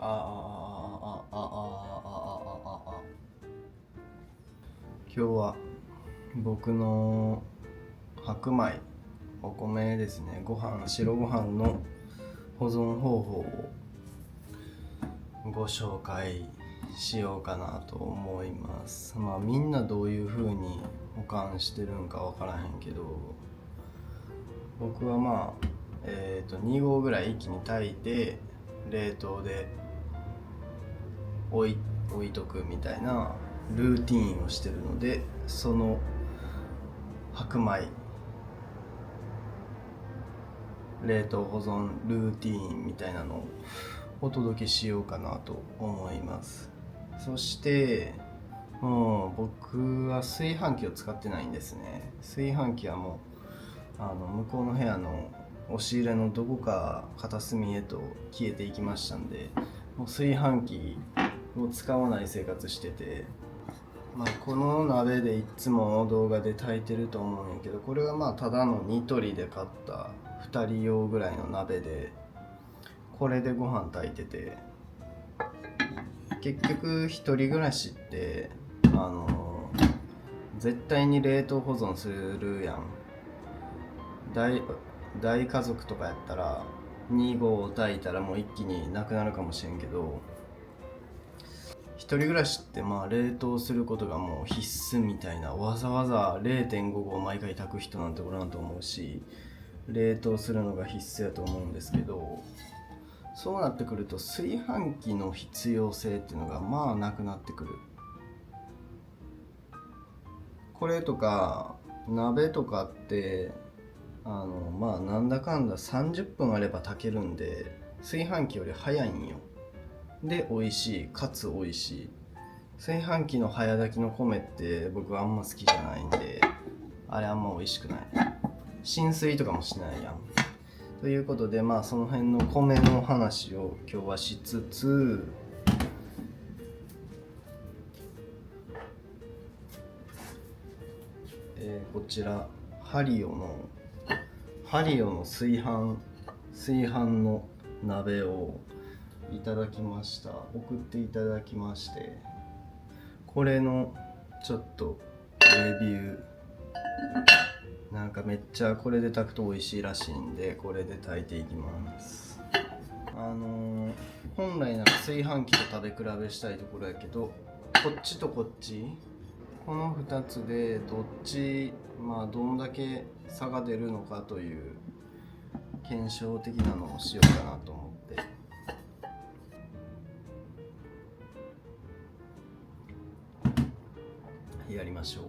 今日は僕の白米、お米ですね、白ご飯の保存方法をご紹介しようかなと思います。みんなどういう風に保管してるんかわからへんけど、僕は2合ぐらい一気に炊いて冷凍で置いとくみたいなルーティーンをしてるので、その白米冷凍保存ルーティーンみたいなのをお届けしようかなと思います。そしてもう僕は炊飯器を使ってないんですね。炊飯器はもう向こうの部屋の押し入れのどこか片隅へと消えていきましたんで、もう炊飯器を使わない生活してて、この鍋でいつも動画で炊いてると思うんやけど、これはただのニトリで買った2人用ぐらいの鍋で、これでご飯炊いてて、結局一人暮らしって絶対に冷凍保存するやん。大家族とかやったら2合炊いたらもう一気になくなるかもしれんけど、一人暮らしって冷凍することがもう必須みたいな、わざわざ 0.5 合毎回炊く人なんておらんと思うし、冷凍するのが必須やと思うんですけど、そうなってくると炊飯器の必要性っていうのがなくなってくる。これとか鍋とかってなんだかんだ30分あれば炊けるんで、炊飯器より早いんよ。で美味しい、かつ美味しい。炊飯器の早炊きの米って僕はあんま好きじゃないんで、あれあんま美味しくない。浸水とかもしないやん。ということでその辺の米の話を今日はしつつ、こちらハリオの炊飯の鍋をいただきました。送っていただきまして、これのちょっとレビュー、めっちゃこれで炊くと美味しいらしいんで、これで炊いていきます。本来なら炊飯器と食べ比べしたいところやけど、こっちとこっち、この2つでどっちどんだけ差が出るのかという検証的なのをしようかなと思ってやりましょう。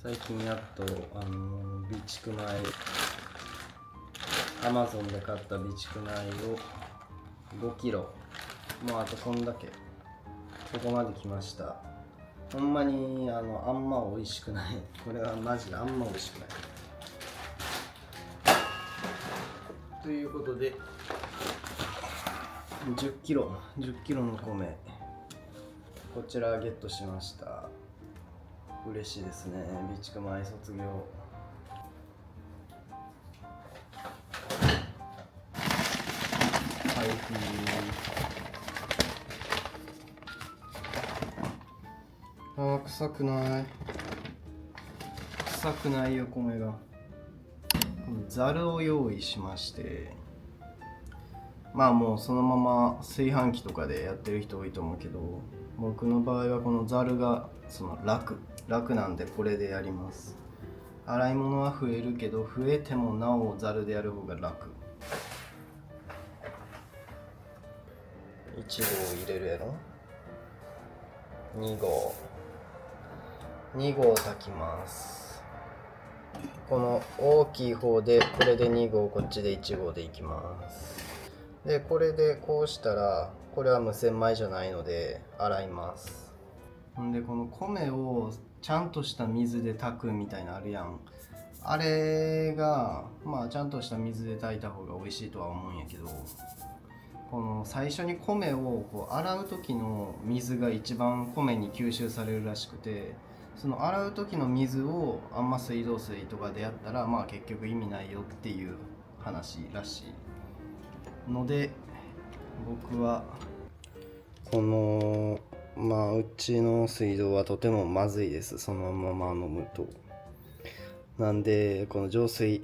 最近やっと備蓄米、Amazon で買った備蓄米を5キロ、もうあとこんだけ、ここまで来ました。ほんまにあんま美味しくない。これはマジであんま美味しくない。ということで10キロの米、こちらゲットしました。嬉しいですね。備蓄米卒業。はい、臭くないよ米が。ざるを用意しまして、もうそのまま炊飯器とかでやってる人多いと思うけど、僕の場合はこのざるが楽なんで、これでやります。洗い物は増えるけど、増えてもなおざるでやる方が楽。1合入れるやろ。2合炊きます。この大きい方でこれで2合、こっちで1合でいきます。でこれでこうしたら、これは無洗米じゃないので洗います。んでこの米をちゃんとした水で炊くみたいなのあるやん。あれがまあちゃんとした水で炊いた方が美味しいとは思うんやけど、この最初に米をこう洗う時の水が一番米に吸収されるらしくて、その洗う時の水をあんま水道水とかでやったらまあ結局意味ないよっていう話らしいので、僕はこのうちの水道はとてもまずいです、そのまま飲むと。なんでこの浄水っ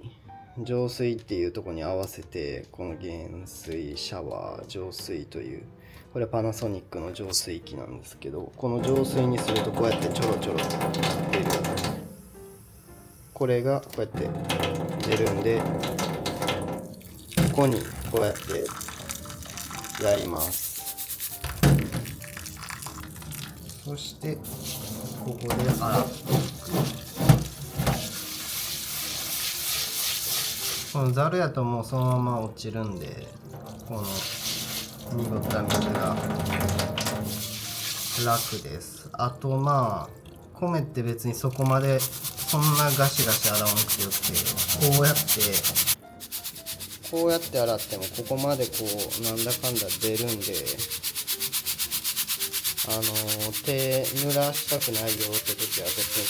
ていうところに合わせて、この減水シャワー浄水という、これはパナソニックの浄水器なんですけど、この浄水にするとこうやってちょろちょろ出る、これがこうやって出るんで、ここにこうやってやります。そしてここで洗っていく。このざるやともうそのまま落ちるんで、この濁った水が楽です。あと米って別にそこまでそんなガシガシ洗わなくてよくて、こうやって洗ってもここまでこうなんだかんだ出るんで、手濡らしたくないよって時は別に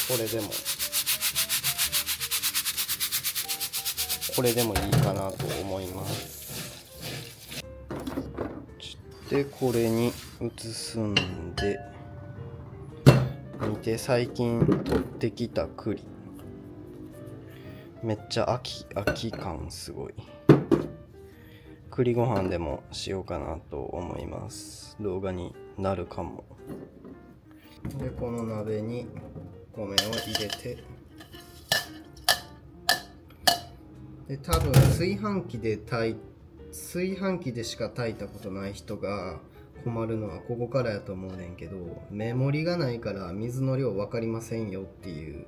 これでもいいかなと思います。でこれに移すんで、見て、最近取ってきた栗、めっちゃ秋感すごい。栗ご飯でもしようかなと思います。動画になるかも。でこの鍋に米を入れて、で多分炊飯器でしか炊いたことない人が困るのはここからやと思うねんけど、メモリがないから水の量分かりませんよっていう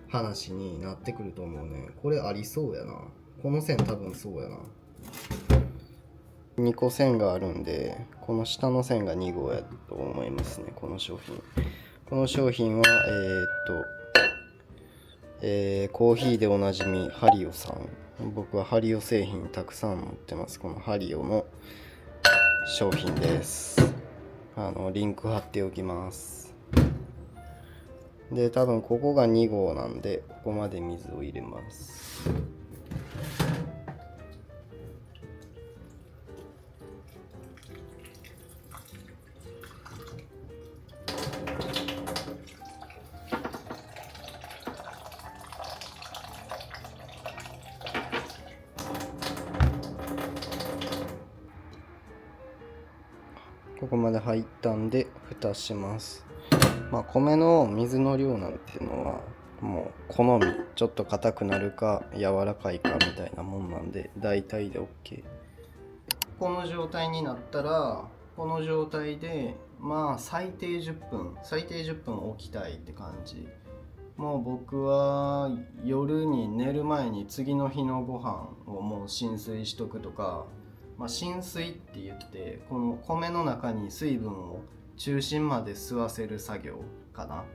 話になってくると思うねん。これありそうやな。この線多分そうやな。2個線があるんで、この下の線が2号やと思いますね。この商品はコーヒーでおなじみハリオさん。僕はハリオ製品たくさん持ってます。このハリオの商品です。リンク貼っておきます。で多分ここが2号なんで、ここまで水を入れます。ここまで入ったんで蓋します。米の水の量なんていうのはもう好み、ちょっと硬くなるか柔らかいかみたいなもんなんで、大体で OK。 この状態になったら、この状態で最低10分置きたいって感じ。もう僕は夜に寝る前に次の日のご飯をもう浸水しとくとか、浸水って言ってこの米の中に水分を中心まで吸わせる作業かな。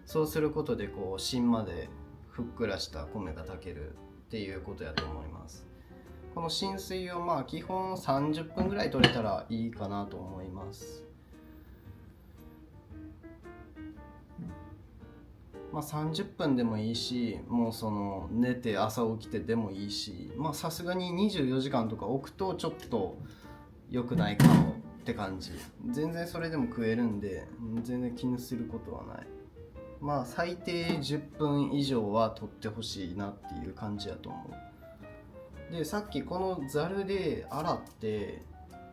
そうすることでこう芯までふっくらした米が炊けるっていうことやと思います。この浸水を基本30分ぐらい取れたらいいかなと思います。30分でもいいし、もう寝て朝起きてでもいいし、さすがに24時間とか置くとちょっと良くないかもって感じ。全然それでも食えるんで全然気にすることはない。最低10分以上は取ってほしいなっていう感じやと思う。でさっきこのざるで洗って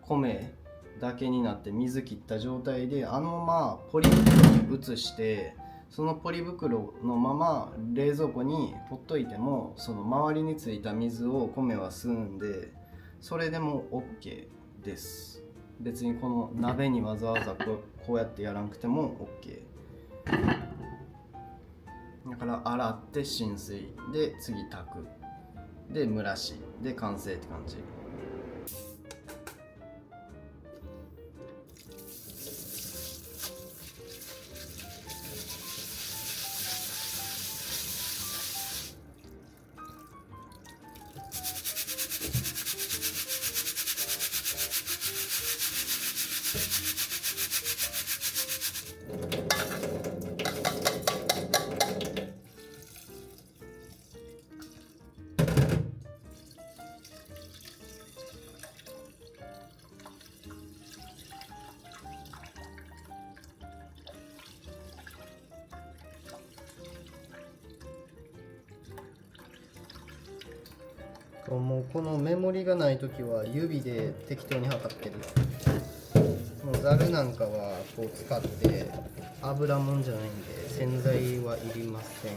米だけになって水切った状態でポリ袋に移して、そのポリ袋のまま冷蔵庫にほっといても、その周りについた水を米は吸うんで、それでも OK です。別にこの鍋にわざわざこうやってやらなくても OK だから、洗って浸水で次炊くで蒸らしで完成って感じ。もうこのメモリがない時は指で適当に測ってる。もうザルなんかはこう使って油もんじゃないんで洗剤はいりません。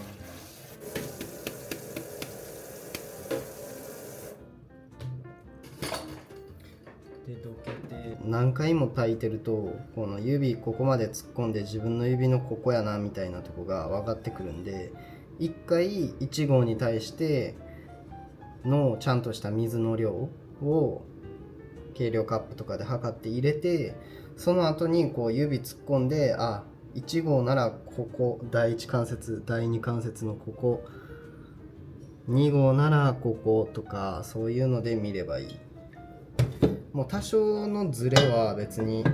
でどけて何回も炊いてるとこの指ここまで突っ込んで自分の指のここやなみたいなとこが分かってくるんで、1回1合に対してのちゃんとした水の量を計量カップとかで測って入れて、その後にこう指突っ込んで、あ、1号ならここ第1関節第2関節のここ、2号ならこことか、そういうので見ればいい。もう多少のズレは別に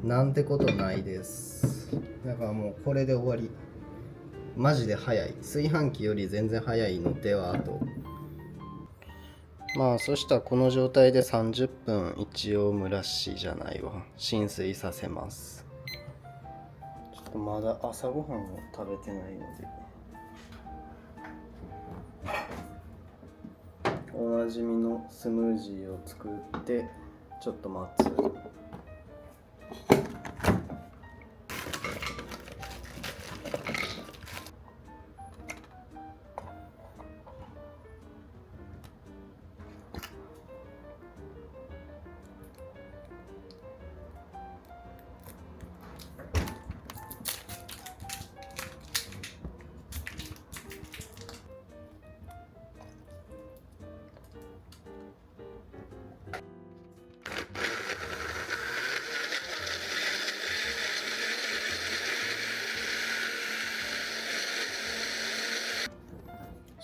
なんてことないです。だからもうこれで終わり。マジで早い。炊飯器より全然早いのではと。まあそしたらこの状態で30分一応蒸らしじゃないわ、浸水させます。ちょっとまだ朝ごはんを食べてないので、おなじみのスムージーを作ってちょっと待つ。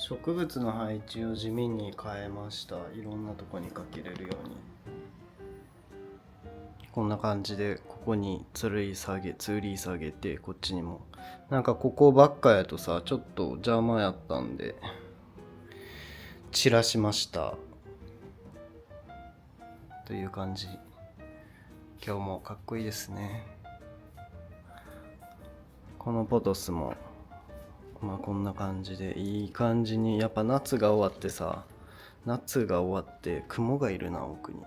植物の配置を地味に変えました。いろんなとこにかけれるように。こんな感じでここにつり下げて、こっちにもなんかここばっかやとさちょっと邪魔やったんで散らしましたという感じ。今日もかっこいいですね。このポトスもまあこんな感じでいい感じに、やっぱ夏が終わって雲がいるな奥に。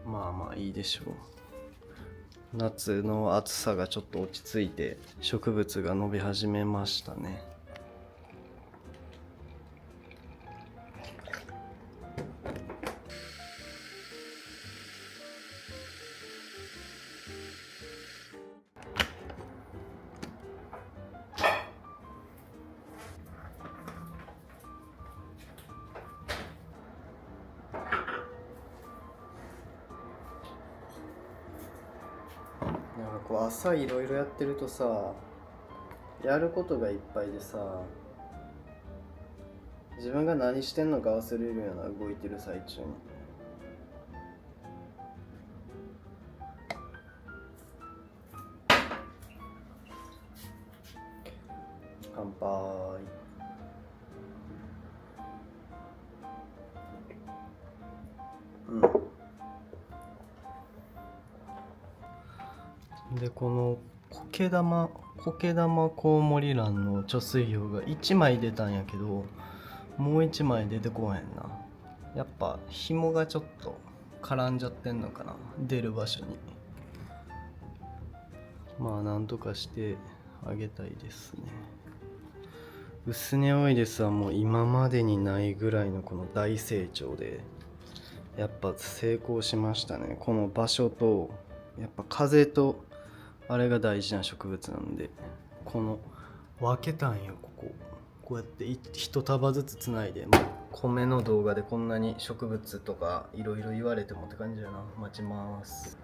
まあまあいいでしょう。夏の暑さがちょっと落ち着いて植物が伸び始めましたね。なんかこう朝いろいろやってるとさ、やることがいっぱいでさ、自分が何してんのか忘れるような動いてる最中に。乾杯。でこの苔玉コウモリランの貯水量が1枚出たんやけど、もう1枚出てこへんな。やっぱ紐がちょっと絡んじゃってんのかな、出る場所に。まあなんとかしてあげたいですね。ウスネオイデスはもう今までにないぐらいのこの大成長で、やっぱ成功しましたね。この場所とやっぱ風とあれが大事な植物なんで、この分けたんよ。こうやって一束ずつつないで、もう米の動画でこんなに植物とかいろいろ言われてもって感じだな。待ちます。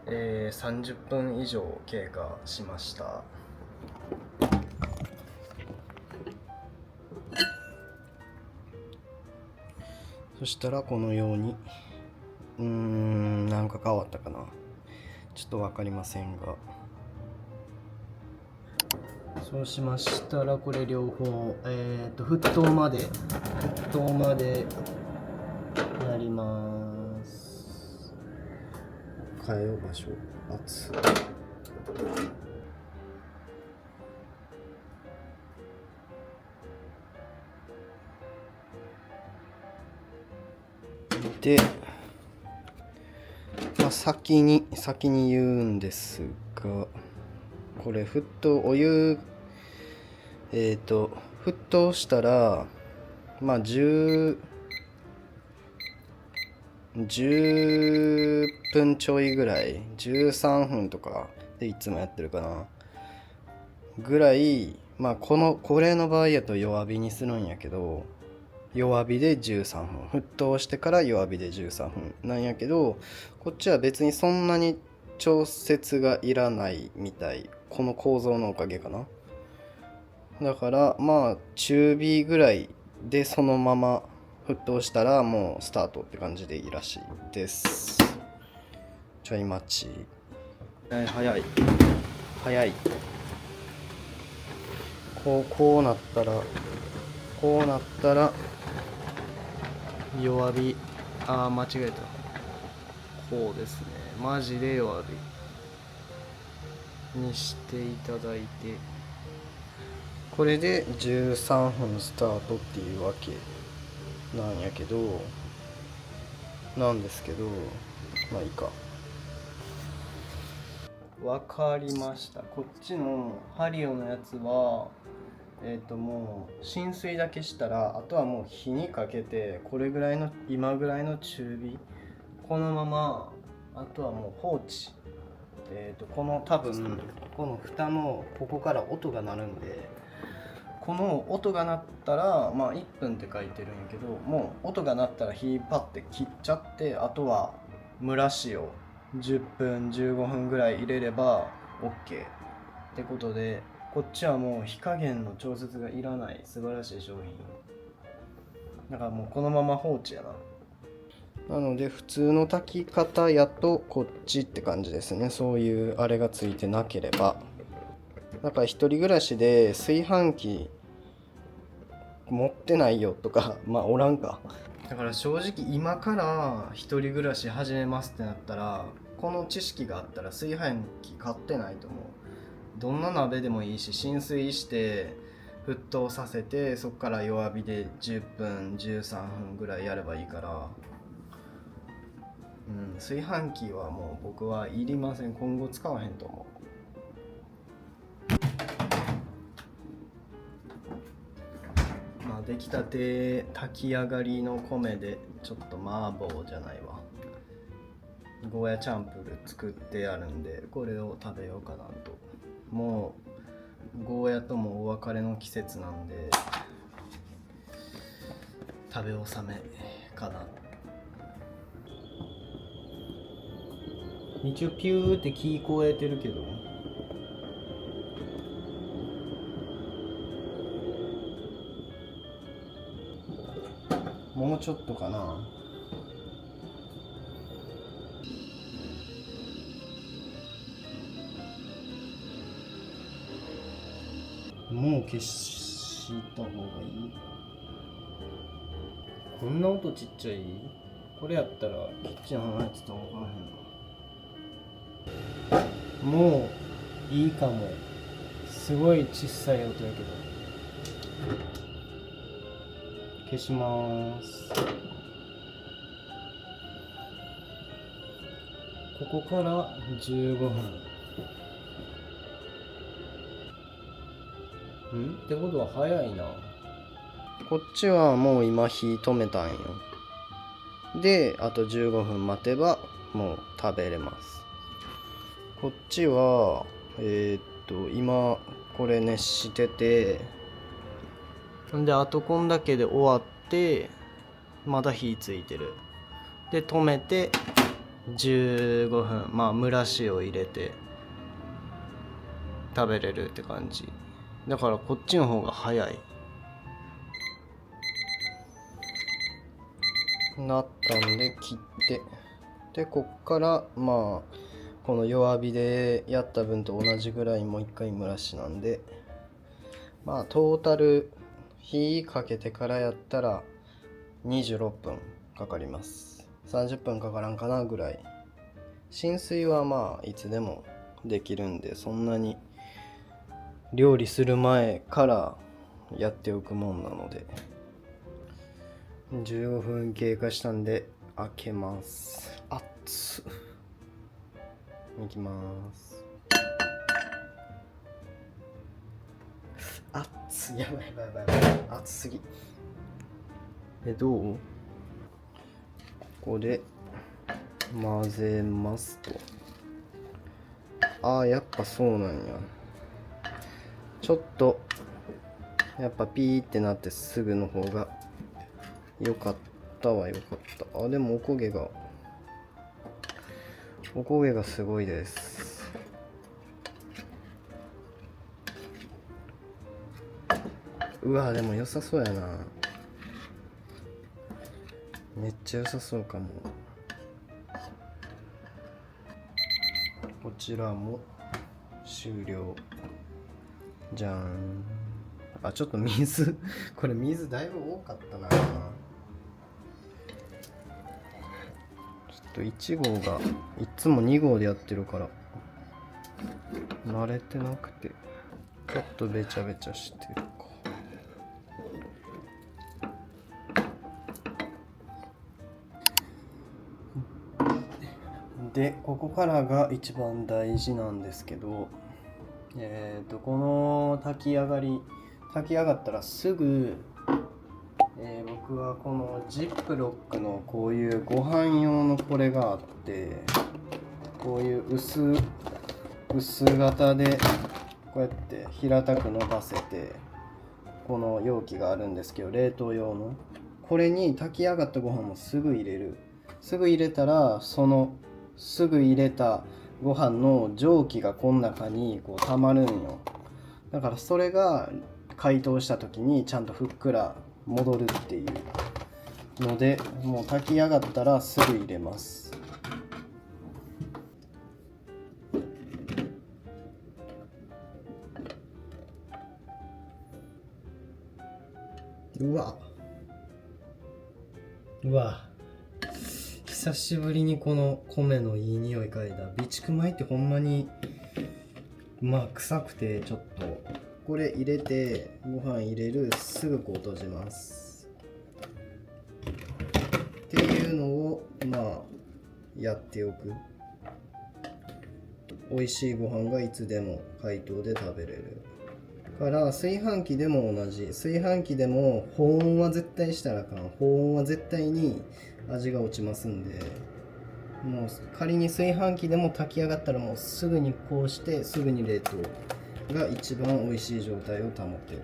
30分以上経過しました。そしたらこのようになんか変わったかな、ちょっと分かりませんが、そうしましたらこれ両方沸騰までやります。変えよう場所。熱で、先に言うんですが、これお湯沸騰したら10分ちょいぐらい、13分とかでいつもやってるかなぐらい、これの場合やと弱火にするんやけど、弱火で13分、沸騰してから弱火で13分なんやけど、こっちは別にそんなに調節がいらないみたい。この構造のおかげかな。だから中火ぐらいでそのまま沸騰したらもうスタートって感じでいいらしいです。ちょい待ち。早い。こうなったら弱火、間違えた。こうですね。マジで弱火にしていただいて、これで13分スタートっていうわけなんですけど、いいか。わかりました。こっちのハリオのやつはもう浸水だけしたら、あとはもう火にかけて、今ぐらいの中火、このまま、あとはもう放置。多分この蓋のここから音が鳴るんで、この音が鳴ったら1分って書いてるんやけど、もう音が鳴ったら火パッて切っちゃって、あとは蒸らしを10分15分ぐらい入れれば OK ってことで、こっちはもう火加減の調節がいらない素晴らしい商品だから、もうこのまま放置やな。なので普通の炊き方やとこっちって感じですね。そういうあれがついてなければ。だから一人暮らしで炊飯器持ってないよとかおらんか。だから正直今から一人暮らし始めますってなったら、この知識があったら炊飯器買ってないと思う。どんな鍋でもいいし、浸水して沸騰させて、そこから弱火で10分13分ぐらいやればいいから、炊飯器はもう僕はいりません。今後使わへんと思う。出来たて炊き上がりの米でちょっと麻婆じゃないわ、ゴーヤチャンプル作ってあるんで、これを食べようかなと。もうゴーヤともお別れの季節なんで、食べ納めかな。一応ピューって聞こえてるけど、もうちょっとかな。もう消した方がいい。こんな音ちっちゃい。これやったらキッチン離れてたら分からへんな。もういいかも。すごい小さい音やけど。消します。ここから15分。ってことは早いな。こっちはもう今火止めたんよ。で、あと15分待てばもう食べれます。こっちは今これ熱してて、であとこんだけで終わって、まだ火ついてる。で止めて15分、蒸らしを入れて食べれるって感じだから、こっちの方が早い。なったんで切って、でこっからこの弱火でやった分と同じぐらいもう一回蒸らしなんで、トータル火かけてからやったら26分かかります。30分かからんかなぐらい。浸水はいつでもできるんで、そんなに料理する前からやっておくもんなので。15分経過したんで開けます。熱っ。いきます。熱っ。やばいやばいやばいやばい。熱すぎ。どう？ここで混ぜますと。やっぱそうなんや。ちょっとやっぱピーってなってすぐの方が良かったは良かった。でもおこげがすごいです。うわでも良さそうやな。めっちゃ良さそうかも。こちらも終了。じゃん。ちょっと水これ水だいぶ多かったな。ちょっと1号がいつも2号でやってるから慣れてなくてちょっとべちゃべちゃしてるか。でここからが一番大事なんですけど、この炊き上がったらすぐ、僕はこのジップロックのこういうご飯用のこれがあって、こういう薄型でこうやって平たく伸ばせて、この容器があるんですけど冷凍用のこれに炊き上がったご飯もすぐ入れる。すぐ入れたらそのすぐ入れたご飯の蒸気がこの中にこう溜まるんよ。だからそれが解凍した時にちゃんとふっくら戻るっていうので、もう炊き上がったらすぐ入れます。うわ久しぶりにこの米のいい匂い嗅いだ。備蓄米ってほんまに臭くて、ちょっとこれ入れてご飯入れる、すぐこう閉じますっていうのをやっておく。美味しいご飯がいつでも解凍で食べれるから。炊飯器でも同じ。炊飯器でも保温は絶対したらあかん。保温は絶対に味が落ちますんで、もう仮に炊飯器でも炊き上がったらもうすぐにこうしてすぐに冷凍が一番美味しい状態を保てる。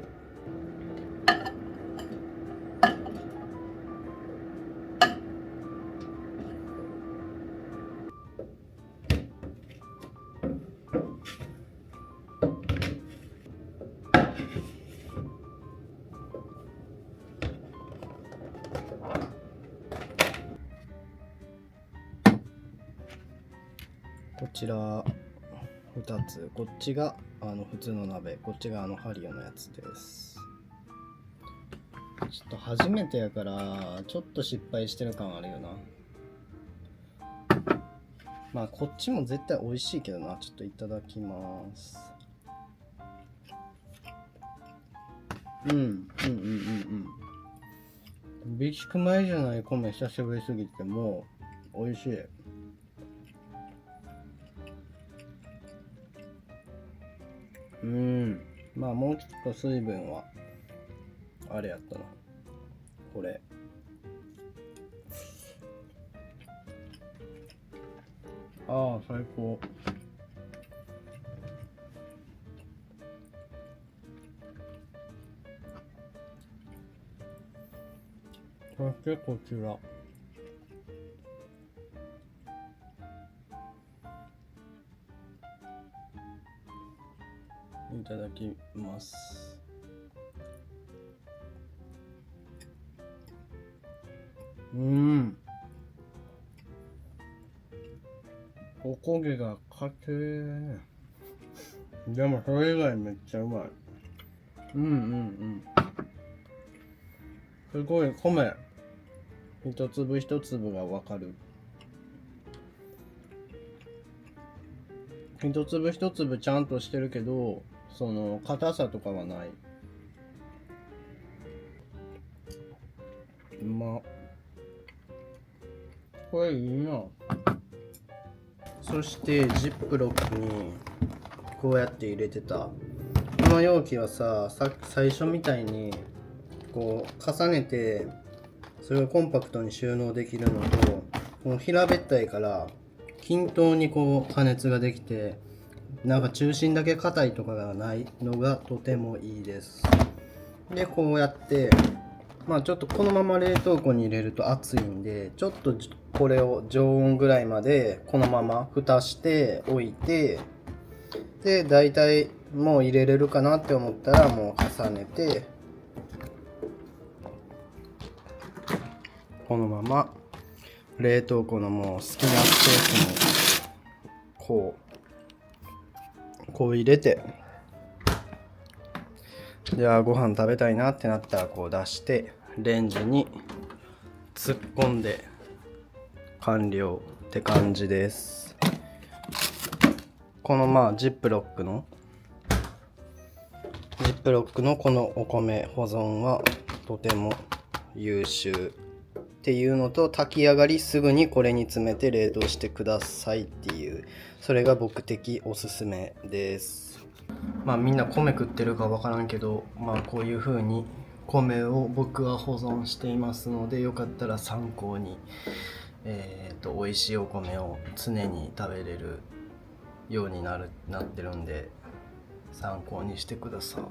こちら2つ、こっちが普通の鍋、こっちがハリオのやつです。ちょっと初めてやからちょっと失敗してる感あるよな。こっちも絶対美味しいけどな。ちょっといただきます。備蓄米じゃない米久しぶりすぎてもう美味しい。もうちょっと水分はあれやったな。これ最高。そしてこちらいただきます。おこげがかてー。でもそれ以外めっちゃうまい。すごい米一粒一粒がわかる。一粒一粒ちゃんとしてるけど、その硬さとかはない。これいいの。そしてジップロックにこうやって入れてた。この容器はさ、最初みたいにこう重ねてそれをコンパクトに収納できるのと、この平べったいから均等にこう加熱ができて、なんか中心だけ硬いとかがないのがとてもいいです。でこうやってちょっとこのまま冷凍庫に入れると熱いんで、ちょっとこれを常温ぐらいまでこのまま蓋しておいて、でだいたいもう入れれるかなって思ったらもう重ねてこのまま冷凍庫のもう好きなスペースにこう入れて、じゃあご飯食べたいなってなったらこう出してレンジに突っ込んで完了って感じです。このジップロックのこのお米保存はとても優秀っていうのと、炊き上がりすぐにこれに詰めて冷凍してくださいっていう、それが僕的おすすめです。みんな米食ってるかわからんけど、こういう風に米を僕は保存していますので、よかったら参考に美味しいお米を常に食べれるようになってるんで参考にしてください。